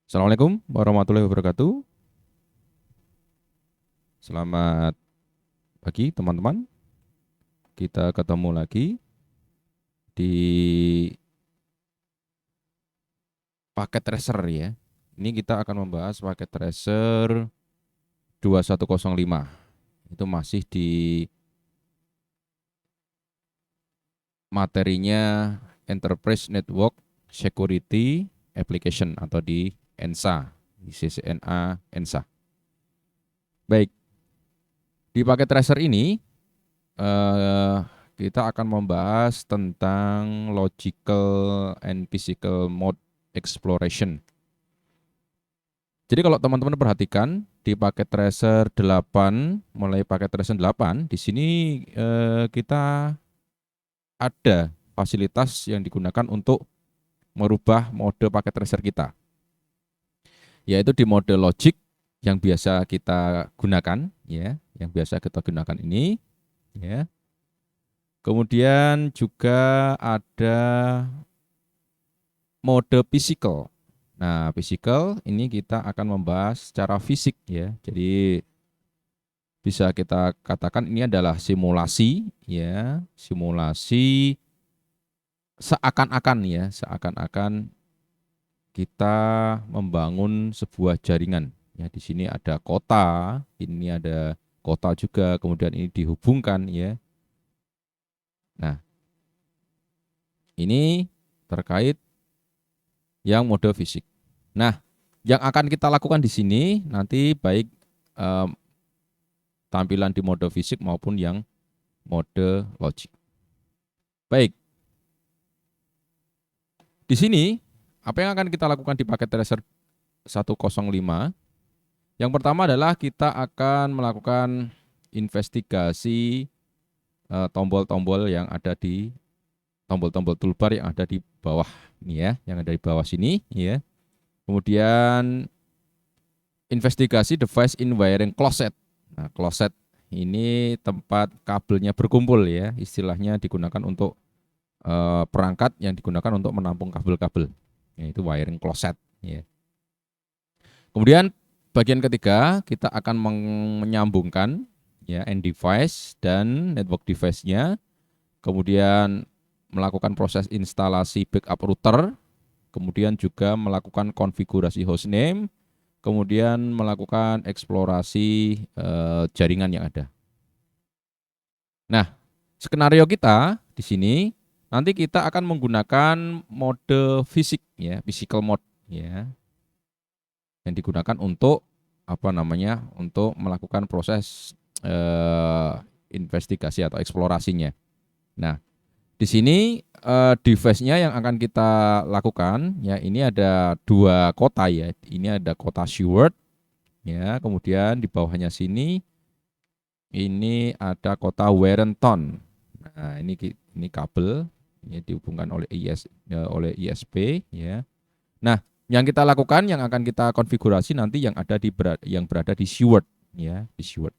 Assalamualaikum warahmatullahi wabarakatuh. Selamat pagi teman-teman. Kita ketemu lagi di paket tracer ya. Ini kita akan membahas paket tracer 2105. Itu masih di materinya Enterprise Network Security Application atau di ENSA, di CCNA ENSA. Baik, di paket tracer ini eh, kita akan membahas tentang logical and physical mode exploration. Jadi kalau teman-teman perhatikan di paket tracer 8, mulai paket tracer 8, di sini kita ada fasilitas yang digunakan untuk merubah mode paket tracer kita, yaitu di mode logic yang biasa kita gunakan, ya, yang biasa kita gunakan ini, ya. Kemudian juga ada mode physical. Nah, physical ini kita akan membahas secara fisik ya. Jadi bisa kita katakan ini adalah simulasi ya, simulasi seakan-akan ya, seakan-akan kita membangun sebuah jaringan. Ya, di sini ada kota, ini ada kota juga, kemudian ini dihubungkan ya. Nah, ini terkait yang mode fisik. Nah, yang akan kita lakukan di sini nanti baik eh, tampilan di mode fisik maupun yang mode logic. Baik, di sini apa yang akan kita lakukan di paket tracer 105? Yang pertama adalah kita akan melakukan investigasi tombol-tombol yang ada di tombol-tombol toolbar yang ada di bawah ini ya, yang ada di bawah sini ya. Kemudian investigasi device in wiring closet. Nah, closet ini tempat kabelnya berkumpul ya, istilahnya digunakan untuk perangkat yang digunakan untuk menampung kabel-kabel, yaitu wiring closet. Ya. Kemudian bagian ketiga kita akan menyambungkan ya end device dan network device-nya, kemudian melakukan proses instalasi backup router, kemudian juga melakukan konfigurasi hostname, kemudian melakukan eksplorasi jaringan yang ada. Nah, skenario kita di sini nanti kita akan menggunakan mode fisik ya, physical mode ya, yang digunakan untuk apa namanya? Untuk melakukan proses investigasi atau eksplorasinya. Nah, di sini device-nya yang akan kita lakukan ya, ini ada dua kota ya. Ini ada kota Seward ya, kemudian di bawahnya sini ini ada kota Warrenton. Nah, ini kabel ya, dihubungkan oleh oleh ISP ya. Nah, yang kita lakukan yang akan kita konfigurasi nanti yang ada yang berada di Seward ya, di Seward.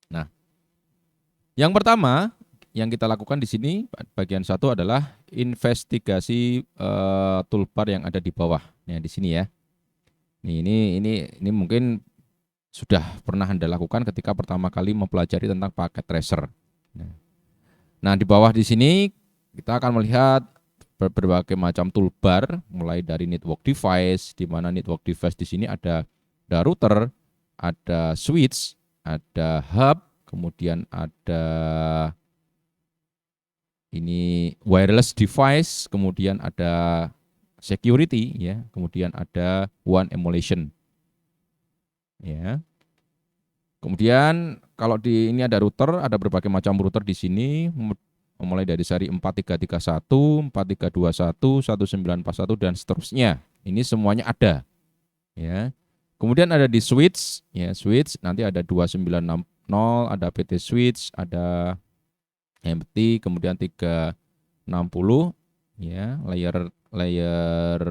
Nah, yang pertama yang kita lakukan di sini bagian satu adalah investigasi toolbar yang ada di bawah. Nah, di sini ya. Ini mungkin sudah pernah Anda lakukan ketika pertama kali mempelajari tentang paket tracer. Nah, di bawah di sini kita akan melihat berbagai macam toolbar, mulai dari network device, di mana network device di sini ada router, ada switch, ada hub, kemudian ada ini wireless device, kemudian ada security ya, kemudian ada one emulation. Ya. Kemudian kalau di ini ada router, ada berbagai macam router di sini, mulai dari seri 4331, 4321, 1941 dan seterusnya. Ini semuanya ada. Ya. Kemudian ada di switch, ya switch nanti ada 2960, ada PT switch, ada MT, kemudian 360 ya, layer layer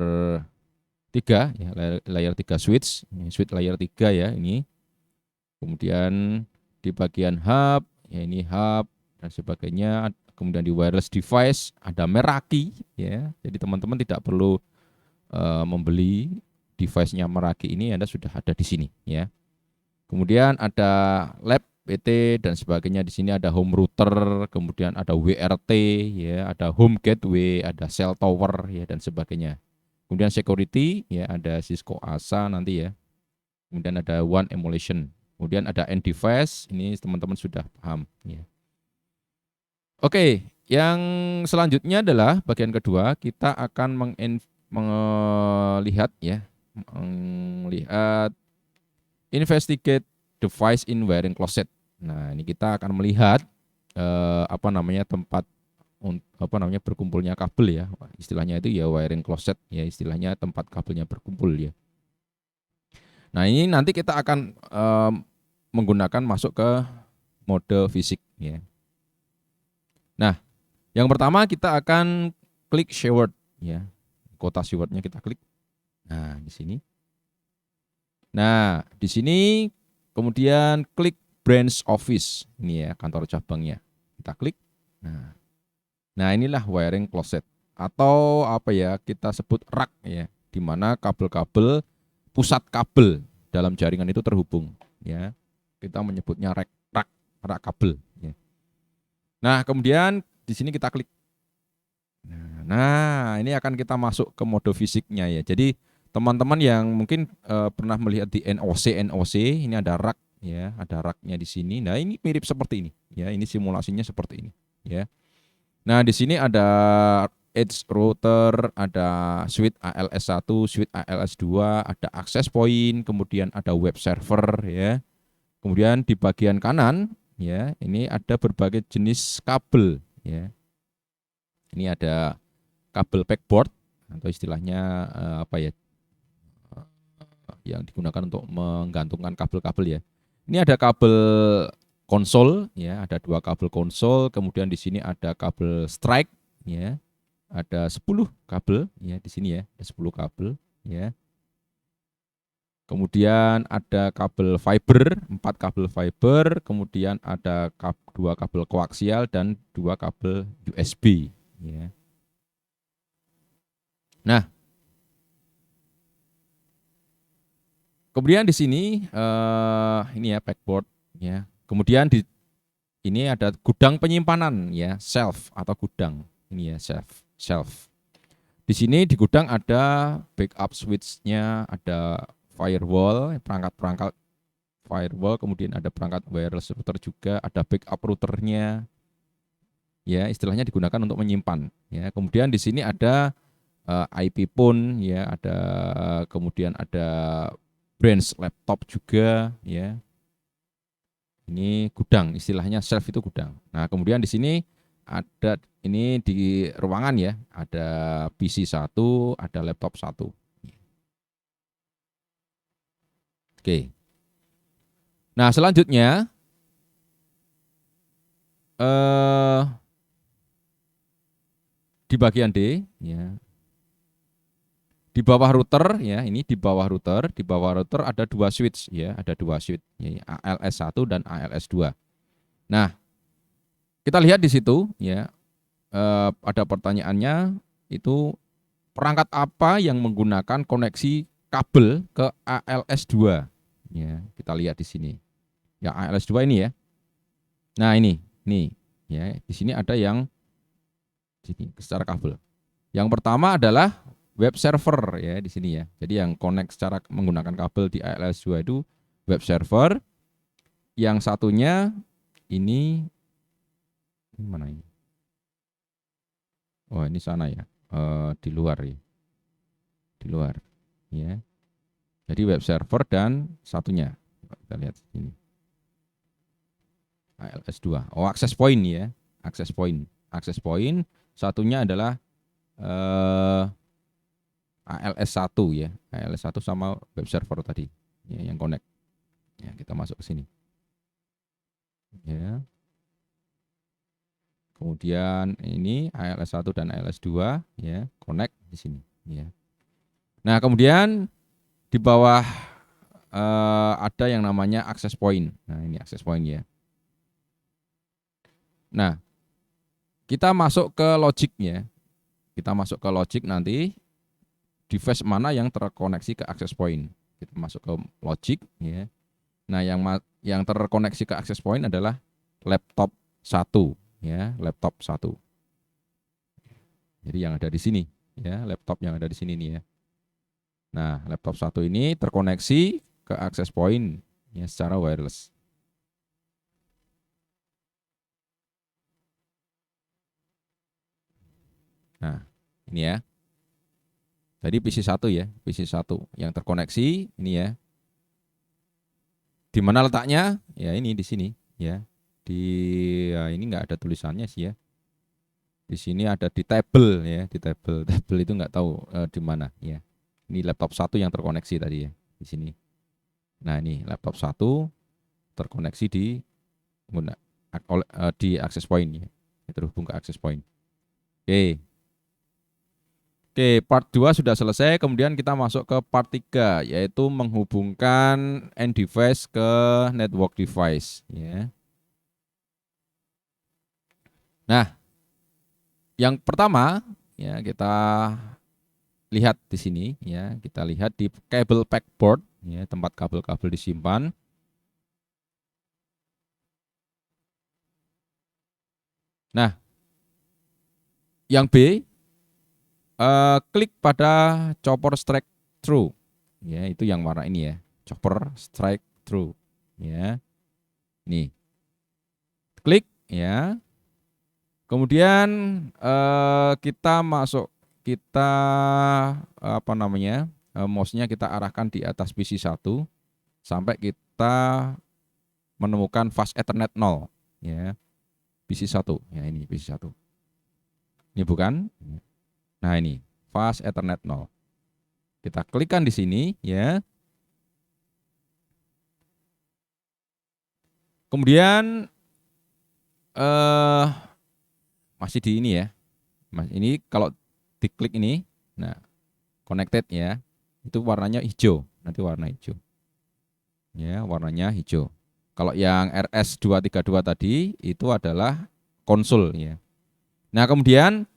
3 ya, layer 3 switch, switch layer 3 ya ini. Kemudian di bagian hub, ya ini hub dan sebagainya. Kemudian di wireless device ada Meraki ya. Jadi teman-teman tidak perlu membeli device-nya Meraki ini Anda sudah ada di sini ya. Kemudian ada lab PT dan sebagainya. Di sini ada home router, kemudian ada WRT ya, ada home gateway, ada cell tower ya dan sebagainya. Kemudian security ya, ada Cisco ASA nanti ya. Kemudian ada one emulation. Kemudian ada end device, ini teman-teman sudah paham ya. Oke, yang selanjutnya adalah bagian kedua, kita akan melihat ya, melihat investigate device in wiring closet. Nah, ini kita akan melihat tempat berkumpulnya kabel ya. Istilahnya itu ya wiring closet ya, istilahnya tempat kabelnya berkumpul ya. Nah, ini nanti kita akan menggunakan masuk ke mode fisik ya. Nah, yang pertama kita akan klik keyword ya. Kotak keywordnya kita klik. Nah, di sini. Nah, di sini kemudian klik branch office. Ini ya kantor cabangnya. Kita klik. Nah, inilah wiring closet atau apa ya, kita sebut rak ya, di mana kabel-kabel pusat kabel dalam jaringan itu terhubung ya. Kita menyebutnya rak kabel ya. Nah, kemudian di sini kita klik. Nah, ini akan kita masuk ke mode fisiknya ya. Jadi teman-teman yang mungkin pernah melihat di NOC, ini ada rak ya, ada raknya di sini. Nah, ini mirip seperti ini ya. Ini simulasinya seperti ini ya. Nah, di sini ada edge router, ada switch ALS1, switch ALS2, ada access point, kemudian ada web server ya. Kemudian di bagian kanan ya, ini ada berbagai jenis kabel ya. Ini ada kabel backboard atau istilahnya yang digunakan untuk menggantungkan kabel-kabel ya. Ini ada kabel konsol ya, ada 2 kabel konsol, kemudian di sini ada kabel strike ya. Ada 10 kabel ya di sini ya, ada 10 kabel ya. Kemudian ada kabel fiber, 4 kabel fiber, kemudian ada 2 kabel koaksial dan 2 kabel USB ya. Nah, kemudian di sini ini ya backboard ya. Kemudian ini ada gudang penyimpanan ya, shelf atau gudang. Ini ya shelf. Di sini di gudang ada backup switch-nya, ada firewall, perangkat firewall, kemudian ada perangkat wireless router juga, ada backup routernya. Ya, istilahnya digunakan untuk menyimpan ya. Kemudian di sini ada IP phone ya, kemudian ada branch laptop juga ya. Ini gudang, istilahnya shelf itu gudang. Nah, kemudian di sini ada ini di ruangan ya, ada PC 1, ada laptop 1. Oke. Nah, selanjutnya di bagian D ya. Di bawah router ya, ini di bawah router ada 2 switch ya, ada 2 switch ya, ALS1 dan ALS2. Nah, kita lihat di situ ya, ada pertanyaannya itu perangkat apa yang menggunakan koneksi kabel ke ALS2 ya, kita lihat di sini. Ya, ALS2 ini ya. Nah, ini ya, di sini ada yang sini secara kabel. Yang pertama adalah web server ya di sini ya. Jadi yang connect secara menggunakan kabel di ALS2 itu web server. Yang satunya ini mana ini? Oh, ini sana ya. Di luar ya. Di luar ya. Jadi web server dan satunya kita lihat ini. ALS2. Oh, access point ya. Access point. Access point satunya adalah ALS1 ya, ALS1 sama web server tadi ya, yang connect. Ya, kita masuk ke sini. Ya. Kemudian ini ALS1 dan ALS2 ya, connect di sini ya. Nah, kemudian di bawah ada yang namanya access point. Nah, ini access point ya. Nah, kita masuk ke logiknya. Kita masuk ke logic nanti. device mana yang terkoneksi ke access point. Kita masuk ke logic ya. Nah, yang terkoneksi ke access point adalah laptop 1 ya, laptop 1. Jadi yang ada di sini ya, laptop yang ada di sini nih ya. Nah, laptop 1 ini terkoneksi ke access point ya secara wireless. Nah, ini ya. Jadi PC1 ya, PC1 yang terkoneksi ini ya. Di mana letaknya? Ya ini di sini ya. Ya ini nggak ada tulisannya sih ya. Di sini ada di table ya, di table. Table itu nggak tahu di mana ya. Ini laptop 1 yang terkoneksi tadi ya, di sini. Nah, ini laptop 1 terkoneksi di access point ya. Terhubung ke access point. Oke. Oke, part 2 sudah selesai, kemudian kita masuk ke part 3, yaitu menghubungkan end device ke network device ya. Nah, yang pertama ya kita lihat di sini ya, kita lihat di cable backboard ya, tempat kabel-kabel disimpan. Nah, yang B, klik pada chopper strike through ya, itu yang warna ini ya, chopper strike through ya. Nih, klik ya. Kemudian kita apa namanya, mouse-nya kita arahkan di atas PC1 sampai kita menemukan fast Ethernet 0 ya. PC1 ya, ini PC1. Ini bukan? Nah, ini fast Ethernet 0. Kita klikkan di sini ya. Kemudian masih di ini ya. Mas, ini kalau diklik ini, nah connected ya, itu warnanya hijau, nanti warna hijau. Ya, warnanya hijau. Kalau yang RS232 tadi itu adalah konsol ya. Nah, kemudian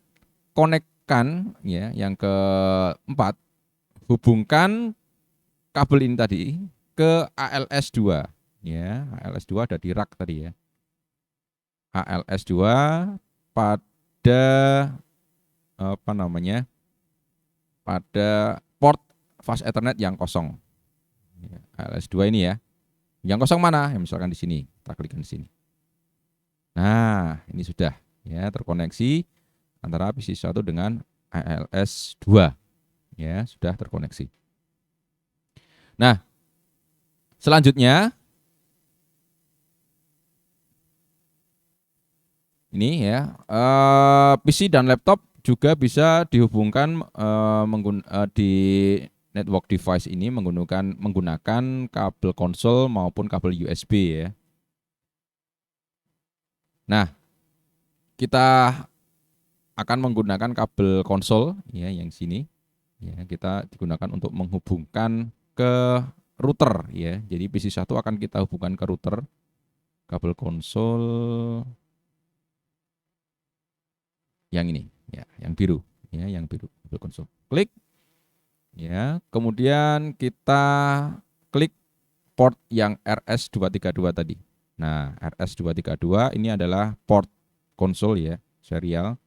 konekkan ya, yang keempat, hubungkan kabel ini tadi ke ALS2 ya. ALS2 ada di rak tadi ya. ALS2 pada apa namanya? Pada port fast Ethernet yang kosong. ALS2 ini ya. Yang kosong mana? Ya, misalkan di sini. Kita klikkan di sini. Nah, ini sudah ya terkoneksi antara PC1 dengan ALS2. Ya, sudah terkoneksi. Nah, selanjutnya ini ya, PC dan laptop juga bisa dihubungkan di network device ini menggunakan kabel konsol maupun kabel USB ya. Nah, kita akan menggunakan kabel konsol ya yang sini. Ya, kita digunakan untuk menghubungkan ke router ya. Jadi PC1 akan kita hubungkan ke router. Kabel konsol yang ini ya, yang biru ya, yang biru kabel konsol. Klik ya, kemudian kita klik port yang RS232 tadi. Nah, RS232 ini adalah port konsol ya, serial.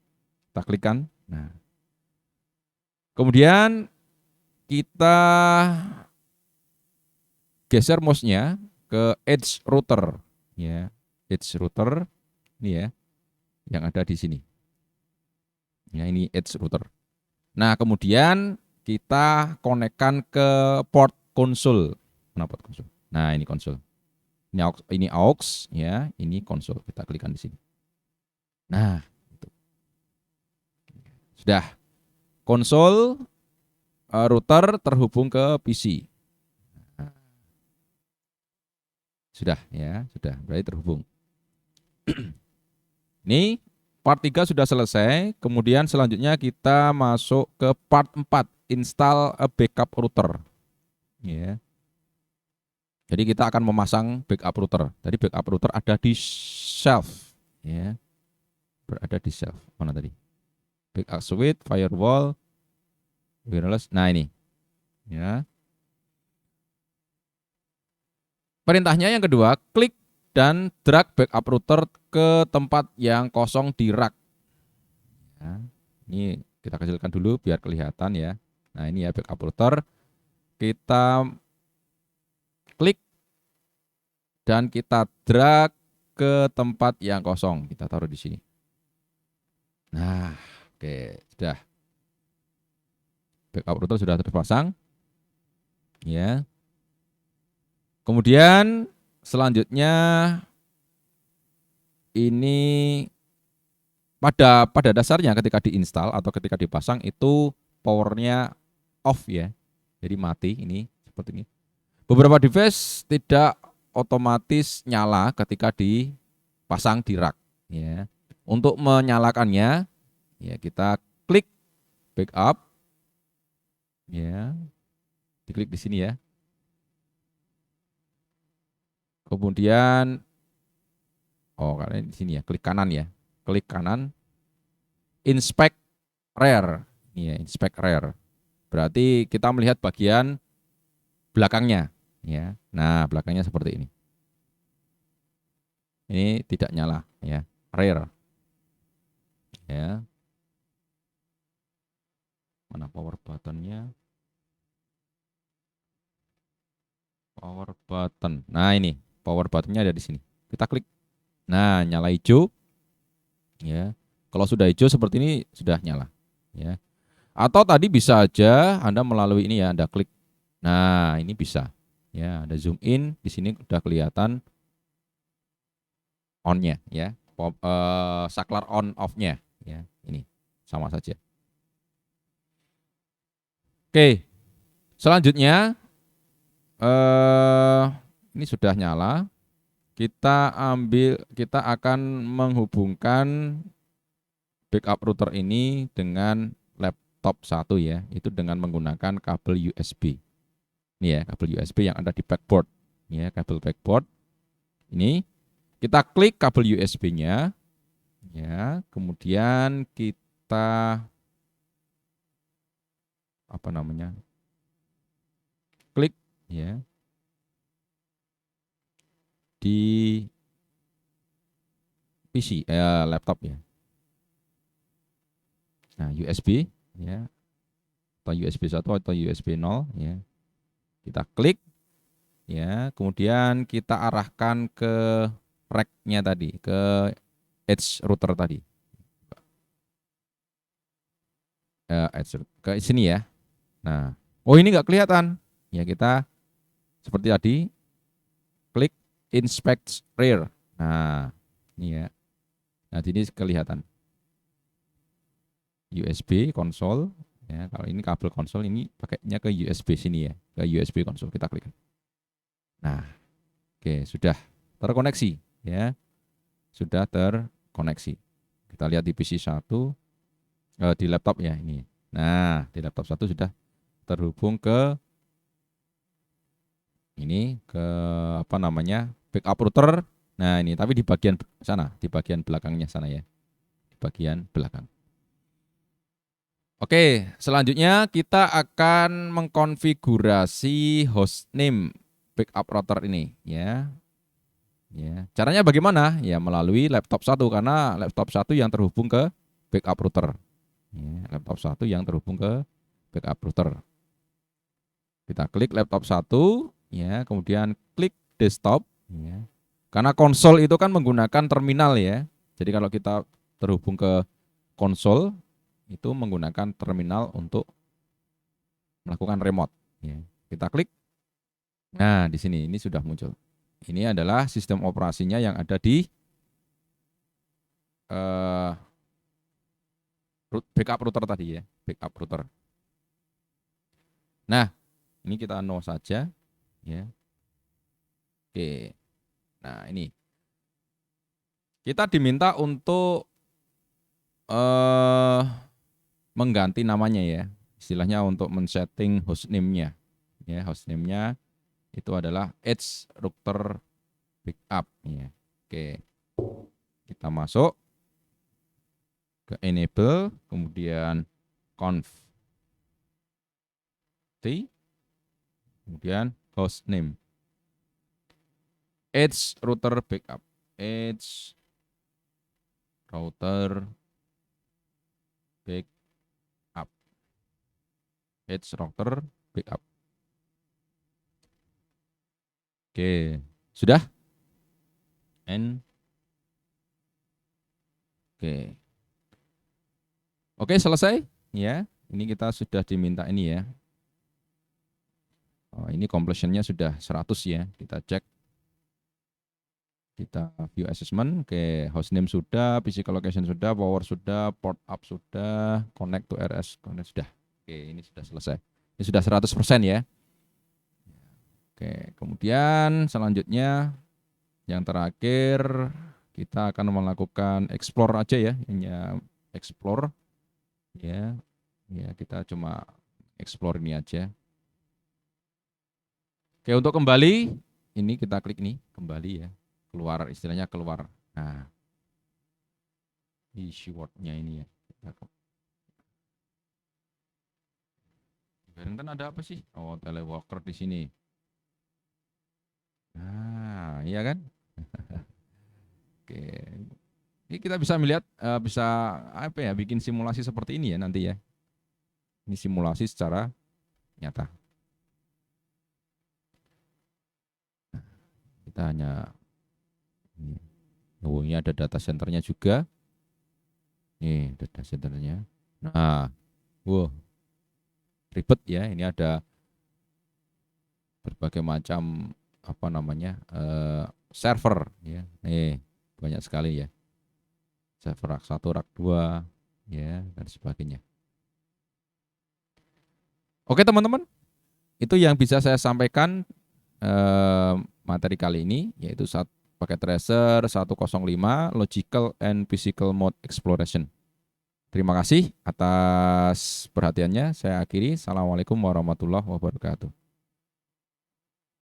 Kita klikkan. Nah, kemudian kita geser mouse-nya ke edge router ya. Edge router ini ya, yang ada di sini. Ya, ini edge router. Nah, kemudian kita konekkan ke port konsol. Mana port konsol? Nah, ini konsol. Ini aux ya, ini konsol. Kita klikkan di sini. Nah, itu. Sudah. Konsol router terhubung ke PC. Sudah ya, sudah. Berarti terhubung. Ini part 3 sudah selesai. Kemudian selanjutnya kita masuk ke part 4, install a backup router. Ya. Jadi kita akan memasang backup router. Tadi backup router ada di shelf, ya. Berada di shelf. Mana tadi? Backup switch, firewall. wireless. Nah, ini ya. Perintahnya yang kedua, klik dan drag backup router ke tempat yang kosong di rak. Ya, ini kita kecilkan dulu biar kelihatan ya. Nah, ini ya backup router. Kita klik dan kita drag ke tempat yang kosong. Kita taruh di sini. Nah, oke, sudah. Backup router sudah terpasang. Ya. Kemudian selanjutnya ini pada dasarnya ketika diinstal atau ketika dipasang itu powernya off ya. Jadi mati ini seperti ini. Beberapa device tidak otomatis nyala ketika dipasang di rak ya. Untuk menyalakannya ya kita klik backup ya. Diklik di sini ya. Kemudian karena di sini ya, klik kanan ya. Klik kanan inspect rare. Ini ya, inspect rare. Berarti kita melihat bagian belakangnya ya. Nah, belakangnya seperti ini. Ini tidak nyala ya, rare. Ya. Mana power buttonnya? Power button. Nah, ini power buttonnya ada di sini. Kita klik. Nah, nyala hijau. Ya. Kalau sudah hijau seperti ini sudah nyala. Ya. Atau tadi bisa aja Anda melalui ini ya, Anda klik. Nah, ini bisa. Ya, ada zoom in di sini udah kelihatan on-nya ya. Saklar on off-nya ya. Ini sama saja. Oke. Selanjutnya ini sudah nyala. Kita akan menghubungkan backup router ini dengan laptop satu ya, itu dengan menggunakan kabel USB. Ini ya, kabel USB yang ada di backboard. Ya, kabel backboard. Ini kita klik kabel USB-nya ya, kemudian kita klik ya di PC laptop ya. Nah, USB ya, atau USB 1 atau USB 0 ya. Kita klik ya, kemudian kita arahkan ke rack-nya tadi, ke edge router tadi. Ke sini ya. Nah, ini nggak kelihatan. Ya, kita seperti tadi klik inspect rear. Nah, ini ya. Nah, ini kelihatan. USB konsol ya. Kalau ini kabel konsol ini pakainya ke USB sini ya, ke USB konsol. Kita klik. Nah, oke, sudah terkoneksi ya. Sudah terkoneksi. Kita lihat di PC 1 di laptop ya ini. Nah, di laptop 1 sudah terhubung ke ini ke backup router. Nah, ini tapi di bagian sana, di bagian belakangnya sana ya. Di bagian belakang. Oke, selanjutnya kita akan mengkonfigurasi hostname backup router ini ya. Ya, caranya bagaimana? Ya melalui laptop 1 karena laptop 1 yang terhubung ke backup router. Ya, laptop 1 yang terhubung ke backup router. Kita klik laptop 1 ya, kemudian klik desktop ya. Karena konsol itu kan menggunakan terminal ya. Jadi kalau kita terhubung ke konsol itu menggunakan terminal untuk melakukan remote ya. Kita klik. Nah, di sini ini sudah muncul. Ini adalah sistem operasinya yang ada di backup router tadi ya, backup router. Nah, ini kita no saja ya. Oke. Nah, ini kita diminta untuk mengganti namanya ya. Istilahnya untuk men-setting hostname-nya. Ya, hostname-nya itu adalah Edge Router Backup ya. Oke. Kita masuk ke enable, kemudian conf. property, kemudian host name. Edge router backup. Edge router backup. Edge router backup. Oke, sudah? Oke. Oke, selesai ya. Ini kita sudah diminta ini ya. Oh, ini completionnya sudah 100 ya. Kita cek. Kita view assessment. Oke, hostname sudah, physical location sudah, power sudah, port up sudah, connect to RS connect sudah. Oke, ini sudah selesai. Ini sudah 100% ya. Oke, kemudian selanjutnya yang terakhir kita akan melakukan explore aja ya. Ini explore ya. Ya, kita cuma explore ini aja. Oke, untuk kembali ini kita klik nih, kembali ya. Keluar, istilahnya keluar. Nah, issue word-nya ini ya. Barrington ada apa sih? Oh, teleworker di sini. Nah, iya kan? Oke. Ini kita bisa melihat, bisa apa ya, bikin simulasi seperti ini ya nanti ya. Ini simulasi secara nyata. Kita hanya, oh ini ada data centernya juga. Nih data centernya. Nah, wow, ribet ya. Ini ada berbagai macam apa namanya server ya. Nih banyak sekali ya. Server rak 1, rak 2 ya dan sebagainya. Oke teman-teman, itu yang bisa saya sampaikan materi kali ini, yaitu paket tracer 105 logical and physical mode exploration. Terima kasih atas perhatiannya. Saya akhiri. Assalamualaikum warahmatullahi wabarakatuh.